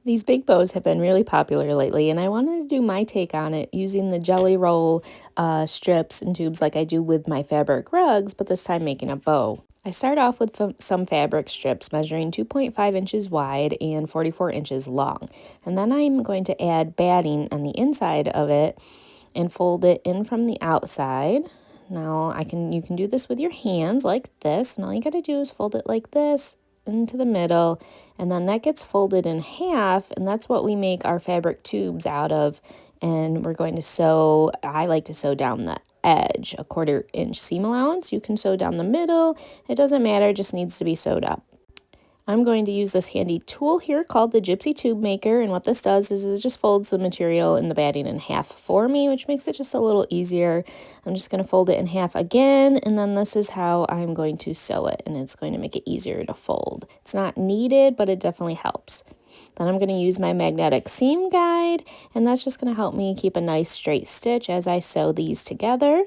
These big bows have been really popular lately, and I wanted to do my take on it using the jelly roll strips and tubes like I do with my fabric rugs, but this time making a bow. I start off with some fabric strips measuring 2.5 inches wide and 44 inches long, and then I'm going to add batting on the inside of it and fold it in from the outside. Now you can do this with your hands like this, and all you got to do is fold it like this into the middle, and then that gets folded in half, and that's what we make our fabric tubes out of. And we're going to sew, I like to sew down the edge, a 1/4 inch seam allowance. You can sew down the middle, it doesn't matter, it just needs to be sewed up. I'm going to use this handy tool here called the Gypsy tube maker, and what this does is it just folds the material in the batting in half for me, which makes it just a little easier. I'm just going to fold it in half again, and then this is how I'm going to sew it, and it's going to make it easier to fold. It's not needed, but it definitely helps. Then I'm going to use my magnetic seam guide, and that's just going to help me keep a nice straight stitch as I sew these together.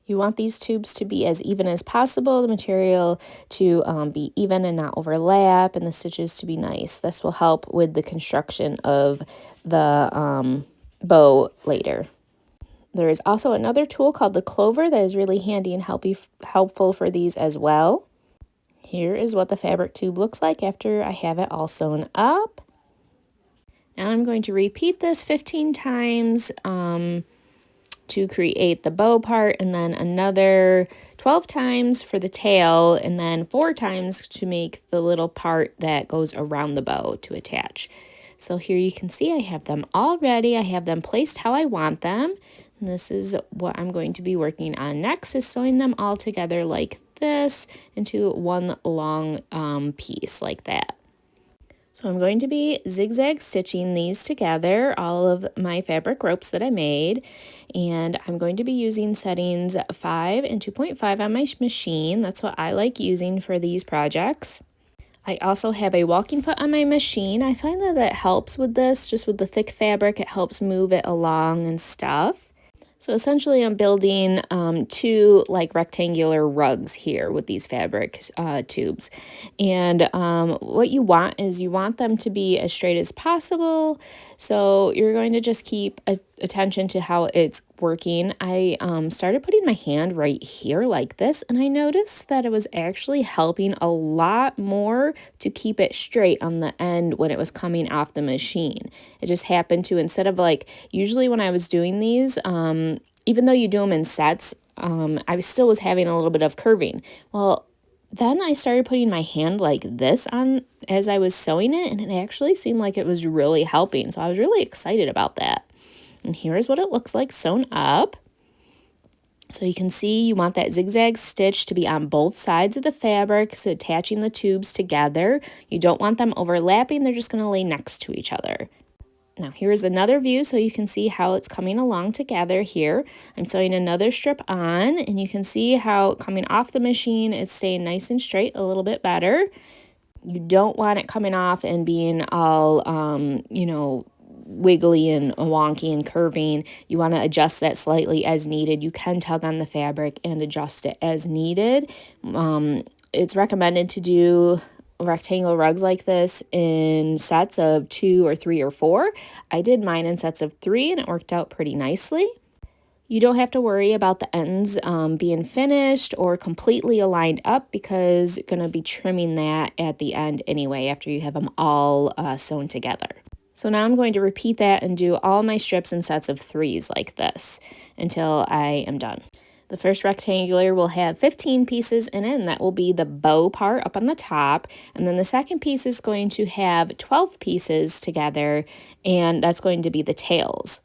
You want these tubes to be as even as possible, the material to be even and not overlap, and the stitches to be nice. This will help with the construction of the bow later. There is also another tool called the clover that is really handy and helpful for these as well. Here is what the fabric tube looks like after I have it all sewn up. Now I'm going to repeat this 15 times to create the bow part, and then another 12 times for the tail, and then 4 times to make the little part that goes around the bow to attach. So here you can see I have them all ready. I have them placed how I want them. And this is what I'm going to be working on next, is sewing them all together like this into one long piece like that. So I'm going to be zigzag stitching these together, all of my fabric ropes that I made, and I'm going to be using settings 5 and 2.5 on my machine. That's what I like using for these projects. I also have a walking foot on my machine. I find that helps with this, just with the thick fabric, it helps move it along and stuff. So essentially I'm building 2 like rectangular rugs here with these fabric tubes. And what you want is you want them to be as straight as possible. So you're going to just keep attention to how it's working. I started putting my hand right here like this, and I noticed that it was actually helping a lot more to keep it straight on the end when it was coming off the machine. It just happened to, instead of like, usually when I was doing these, even though you do them in sets, I still was having a little bit of curving. Well, then I started putting my hand like this on as I was sewing it, and it actually seemed like it was really helping. So I was really excited about that. And here's what it looks like sewn up. So you can see you want that zigzag stitch to be on both sides of the fabric, so attaching the tubes together. You don't want them overlapping, they're just going to lay next to each other. Now here's another view so you can see how it's coming along together here. I'm sewing another strip on, and you can see how coming off the machine it's staying nice and straight a little bit better. You don't want it coming off and being all, wiggly and wonky and curving. You want to adjust that slightly as needed. You can tug on the fabric and adjust it as needed. It's recommended to do rectangle rugs like this in sets of 2 or 3 or 4. I did mine in sets of 3, and it worked out pretty nicely. You don't have to worry about the ends being finished or completely aligned up, because you're going to be trimming that at the end anyway after you have them all sewn together. So now I'm going to repeat that and do all my strips in sets of 3s like this until I am done. The first rectangular will have 15 pieces in it, and that will be the bow part up on the top. And then the second piece is going to have 12 pieces together, and that's going to be the tails.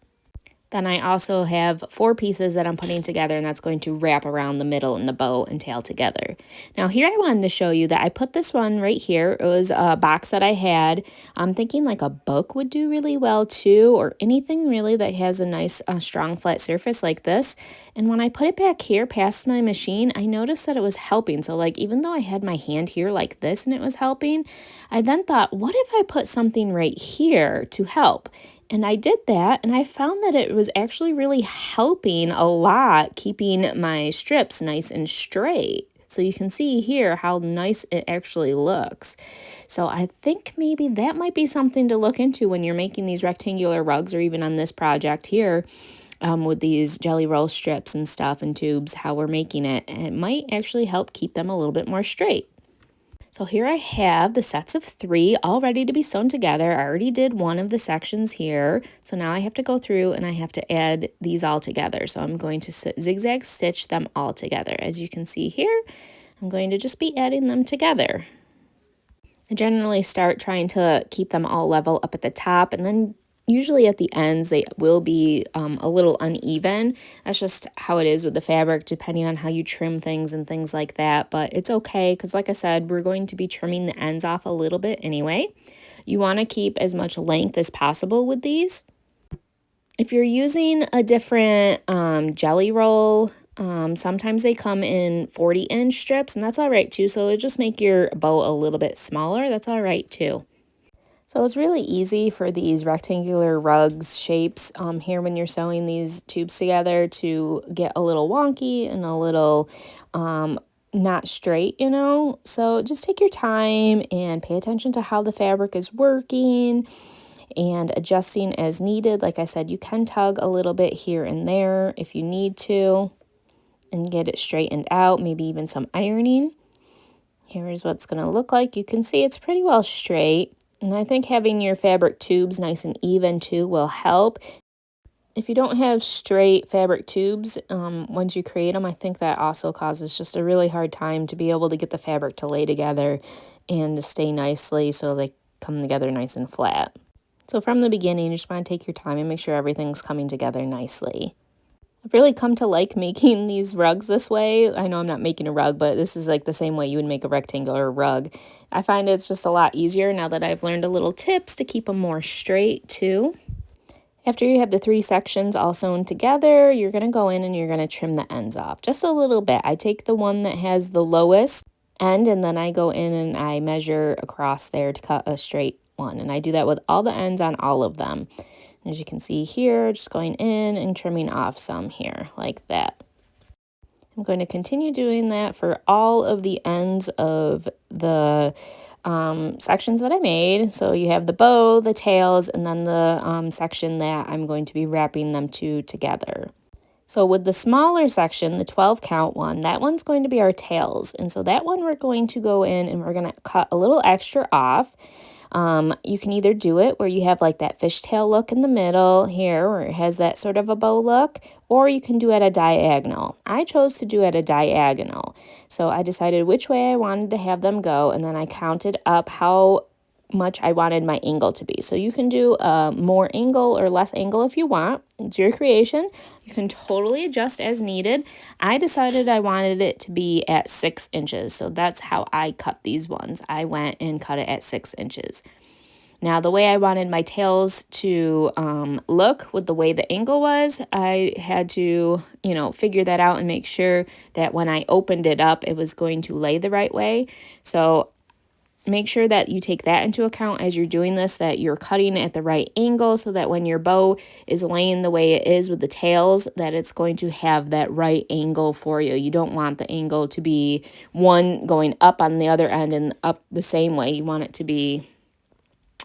Then I also have 4 pieces that I'm putting together, and that's going to wrap around the middle and the bow and tail together. Now here I wanted to show you that I put this one right here. It was a box that I had. I'm thinking like a book would do really well too, or anything really that has a nice strong flat surface like this. And when I put it back here past my machine, I noticed that it was helping. So like, even though I had my hand here like this and it was helping, I then thought, what if I put something right here to help? And I did that, and I found that it was actually really helping a lot, keeping my strips nice and straight. So you can see here how nice it actually looks. So I think maybe that might be something to look into when you're making these rectangular rugs, or even on this project here. With these jelly roll strips and stuff and tubes, how we're making it. And it might actually help keep them a little bit more straight. So here I have the sets of 3 all ready to be sewn together. I already did one of the sections here. So now I have to go through and I have to add these all together. So I'm going to zigzag stitch them all together. As you can see here, I'm going to just be adding them together. I generally start trying to keep them all level up at the top, and then usually at the ends they will be a little uneven. That's just how it is with the fabric, depending on how you trim things and things like that. But it's okay because, like I said, we're going to be trimming the ends off a little bit anyway. You want to keep as much length as possible with these. If you're using a different jelly roll, sometimes they come in 40-inch strips, and that's all right too. So it'll just make your bow a little bit smaller. That's all right too. So it's really easy for these rectangular rugs shapes here when you're sewing these tubes together to get a little wonky and a little not straight, you know. So just take your time and pay attention to how the fabric is working and adjusting as needed. Like I said, you can tug a little bit here and there if you need to and get it straightened out, maybe even some ironing. Here's what it's going to look like. You can see it's pretty well straight. And I think having your fabric tubes nice and even too will help. If you don't have straight fabric tubes, once you create them, I think that also causes just a really hard time to be able to get the fabric to lay together and to stay nicely so they come together nice and flat. So from the beginning, you just want to take your time and make sure everything's coming together nicely. I've really come to like making these rugs this way. I know I'm not making a rug, but this is like the same way you would make a rectangular rug. I find it's just a lot easier now that I've learned a little tips to keep them more straight too. After you have the 3 sections all sewn together, you're going to go in and you're going to trim the ends off just a little bit. I take the one that has the lowest end and then I go in and I measure across there to cut a straight one. And I do that with all the ends on all of them. As you can see here, just going in and trimming off some here like that. I'm going to continue doing that for all of the ends of the sections that I made. So you have the bow, the tails, and then the section that I'm going to be wrapping them together. So with the smaller section, the 12 count one, that one's going to be our tails. And so that one we're going to go in and we're going to cut a little extra off. You can either do it where you have like that fishtail look in the middle here where it has that sort of a bow look, or you can do it at a diagonal. I chose to do it at a diagonal. So I decided which way I wanted to have them go, and then I counted up how much I wanted my angle to be. So you can do more angle or less angle if you want. It's your creation. You can totally adjust as needed. I decided I wanted it to be at 6 inches. So that's how I cut these ones. I went and cut it at 6 inches. Now, the way I wanted my tails to look with the way the angle was, I had to, figure that out and make sure that when I opened it up, it was going to lay the right way. So make sure that you take that into account as you're doing this, that you're cutting at the right angle so that when your bow is laying the way it is with the tails, that it's going to have that right angle for you. You don't want the angle to be one going up on the other end and up the same way. You want it to be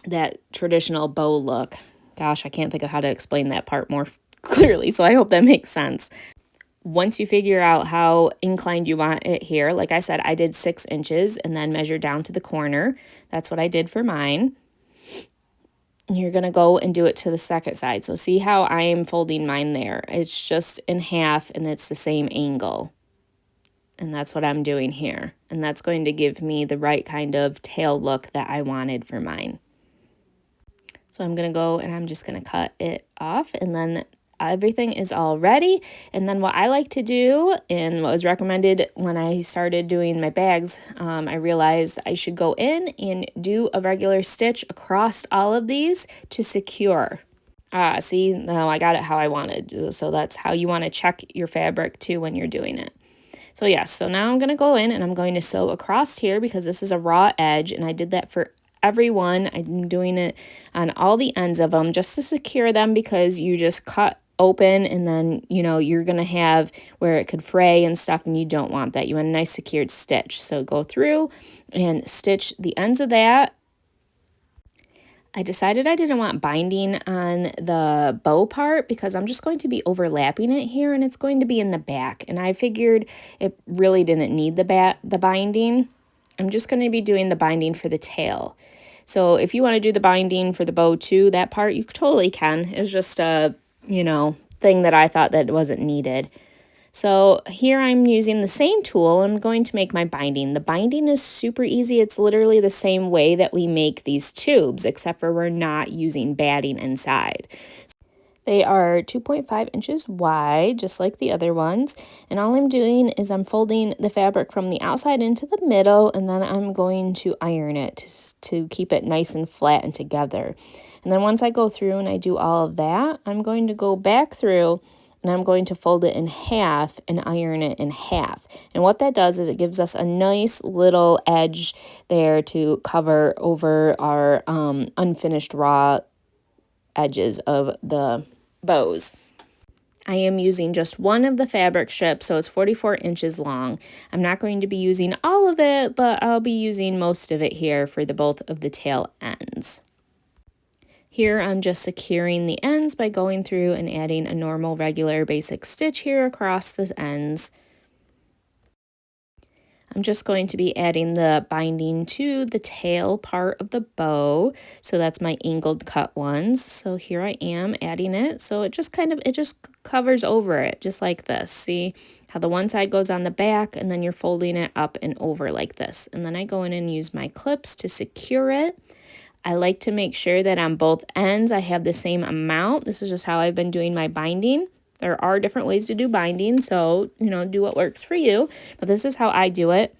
that traditional bow look. Gosh, I can't think of how to explain that part more clearly, so I hope that makes sense. Once you figure out how inclined you want it here, like I said, I did 6 inches and then measured down to the corner. That's what I did for mine. And you're going to go and do it to the second side. So see how I am folding mine there. It's just in half and it's the same angle. And that's what I'm doing here. And that's going to give me the right kind of tail look that I wanted for mine. So I'm going to go and I'm just going to cut it off, and then everything is all ready. And then what I like to do, and what was recommended when I started doing my bags, I realized I should go in and do a regular stitch across all of these to secure. See, now I got it how I wanted. So that's how you want to check your fabric too when you're doing it. So yes, so now I'm going to go in and I'm going to sew across here because this is a raw edge, and I did that for everyone. I'm doing it on all the ends of them just to secure them, because you just cut open and then you're gonna have where it could fray and stuff, and you don't want that. You want a nice secured stitch. So go through and stitch the ends of that I decided I didn't want binding on the bow part because I'm just going to be overlapping it here and it's going to be in the back. And I figured it really didn't need the binding. I'm just going to be doing the binding for the tail. So if you want to do the binding for the bow too, that part, you totally can. It's just a, thing that I thought that wasn't needed. So here I'm using the same tool. I'm going to make my binding. The binding is super easy. It's literally the same way that we make these tubes, except for we're not using batting inside. They are 2.5 inches wide, just like the other ones. And all I'm doing is I'm folding the fabric from the outside into the middle, and then I'm going to iron it to keep it nice and flat and together. And then once I go through and I do all of that, I'm going to go back through and I'm going to fold it in half and iron it in half. And what that does is it gives us a nice little edge there to cover over our unfinished raw edges of the bows. I am using just one of the fabric strips, so it's 44 inches long. I'm not going to be using all of it, but I'll be using most of it here for both of the tail ends. Here I'm just securing the ends by going through and adding a normal, regular, basic stitch here across the ends. I'm just going to be adding the binding to the tail part of the bow. So that's my angled cut ones. So here I am adding it. So it just covers over it just like this. See how the one side goes on the back and then you're folding it up and over like this. And then I go in and use my clips to secure it. I like to make sure that on both ends I have the same amount. This is just how I've been doing my binding. There are different ways to do binding, so, do what works for you. But this is how I do it.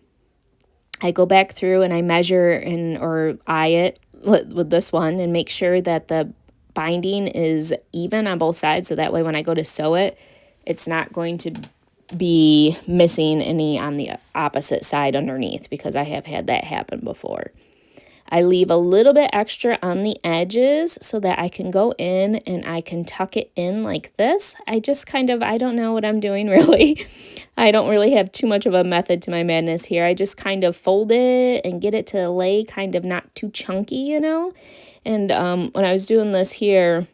I go back through and I measure or eye it with this one and make sure that the binding is even on both sides. So that way when I go to sew it, it's not going to be missing any on the opposite side underneath, because I have had that happen before. I leave a little bit extra on the edges so that I can go in and I can tuck it in like this. I don't know what I'm doing really. I don't really have too much of a method to my madness here. I just kind of fold it and get it to lay kind of not too chunky, And when I was doing this here,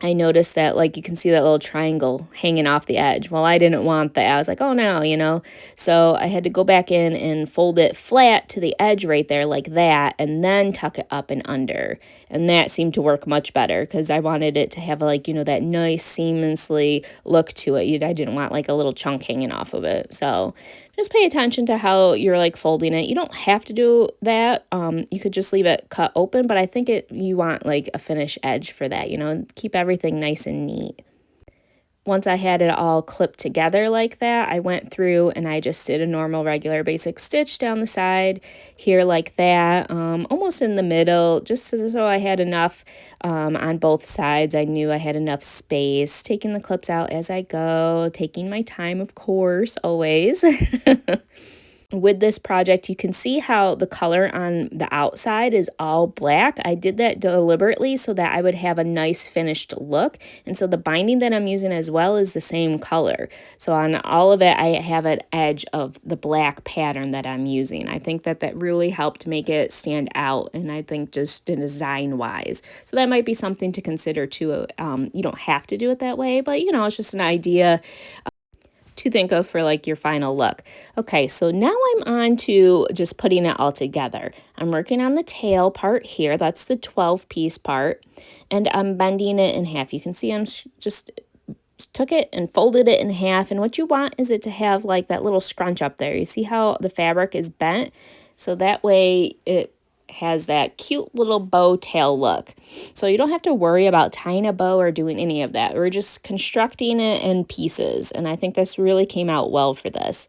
I noticed that, you can see that little triangle hanging off the edge. Well, I didn't want that. I was like, oh no, So I had to go back in and fold it flat to the edge right there like that, and then tuck it up and under. And that seemed to work much better because I wanted it to have, that nice seamlessly look to it. I didn't want, a little chunk hanging off of it. So just pay attention to how you're, folding it. You don't have to do that. You could just leave it cut open, but I think you want, a finish edge for that, Keep everything nice and neat. Once I had it all clipped together like that, I went through and I just did a normal, regular, basic stitch down the side here like that, almost in the middle, just so I had enough on both sides. I knew I had enough space, taking the clips out as I go, taking my time, of course, always. With this project, you can see how the color on the outside is all black. I did that deliberately so that I would have a nice finished look. And so the binding that I'm using as well is the same color. So on all of it, I have an edge of the black pattern that I'm using. I think that really helped make it stand out, and I think just design-wise. So that might be something to consider too. You don't have to do it that way, but it's just an idea to think of for your final look. Okay, so now I'm on to just putting it all together. I'm working on the tail part here. That's the 12-piece part, and I'm bending it in half. You can see I'm just took it and folded it in half, and what you want is it to have that little scrunch up there. You see how the fabric is bent? So that way it has that cute little bow tail look. So you don't have to worry about tying a bow or doing any of that. We're just constructing it in pieces, and I think this really came out well for this.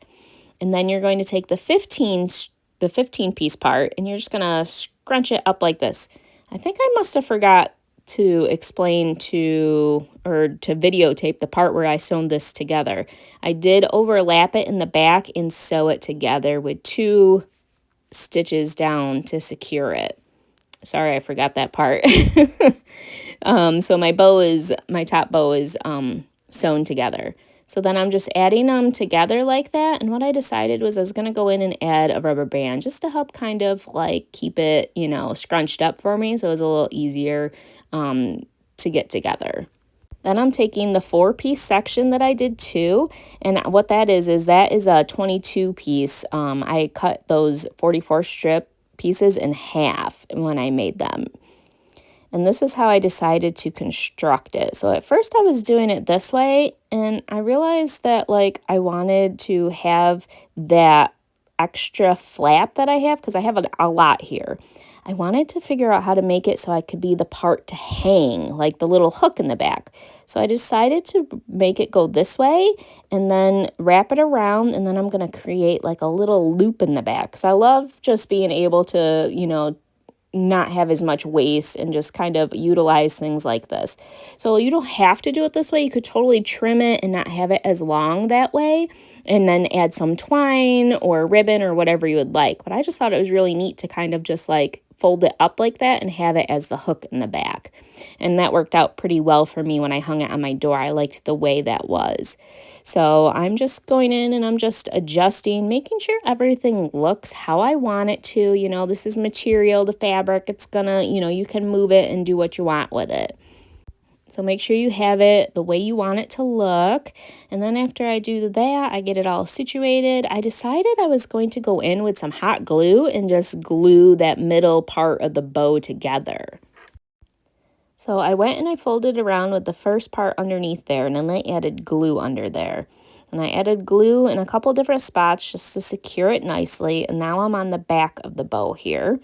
And then you're going to take the 15-piece part, and you're just going to scrunch it up like this. I think I must have forgot to explain to videotape the part where I sewn this together. I did overlap it in the back and sew it together with 2 stitches down to secure it. Sorry, I forgot that part. So my top bow is sewn together. So then I'm just adding them together like that. And what I decided was I was going to go in and add a rubber band just to help kind of like keep it, scrunched up for me. So it was a little easier to get together. Then I'm taking the 4-piece section that I did too, and what that is that is a 22 piece. I cut those 44 strip pieces in half when I made them. And this is how I decided to construct it. So at first I was doing it this way, and I realized that like I wanted to have that extra flap that I have, because I have a lot here. I wanted to figure out how to make it so I could be the part to hang, like the little hook in the back. So I decided to make it go this way and then wrap it around, and then I'm going to create like a little loop in the back, because I love just being able to, not have as much waste and just kind of utilize things like this. So you don't have to do it this way. You could totally trim it and not have it as long that way, and then add some twine or ribbon or whatever you would like. But I just thought it was really neat to kind of just like fold it up like that and have it as the hook in the back. And that worked out pretty well for me when I hung it on my door. I liked the way that was. So I'm just going in and I'm just adjusting, making sure everything looks how I want it to. This is material, the fabric, it's gonna, you can move it and do what you want with it. So make sure you have it the way you want it to look. And then after I do that, I get it all situated. I decided I was going to go in with some hot glue and just glue that middle part of the bow together. So I went and I folded around with the first part underneath there, and then I added glue under there. And I added glue in a couple different spots just to secure it nicely. And now I'm on the back of the bow here.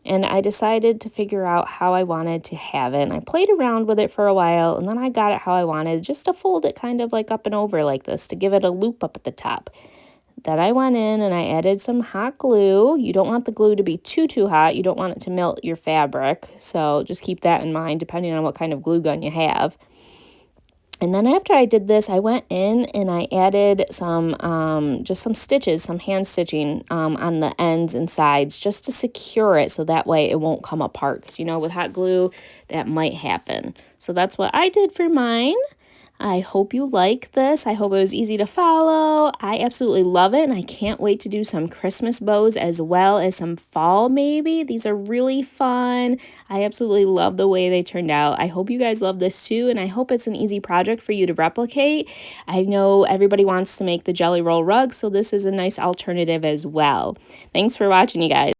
And I decided to figure out how I wanted to have it. And I played around with it for a while, and then I got it how I wanted, just to fold it kind of like up and over like this to give it a loop up at the top. Then I went in and I added some hot glue. You don't want the glue to be too hot. You don't want it to melt your fabric. So just keep that in mind depending on what kind of glue gun you have. And then after I did this, I went in and I added some, just some stitches, some hand stitching on the ends and sides just to secure it so that way it won't come apart. Because, with hot glue, that might happen. So that's what I did for mine. I hope you like this. I hope it was easy to follow. I absolutely love it, and I can't wait to do some Christmas bows as well as some fall maybe. These are really fun. I absolutely love the way they turned out. I hope you guys love this too, and I hope it's an easy project for you to replicate. I know everybody wants to make the jelly roll rug, so this is a nice alternative as well. Thanks for watching, you guys.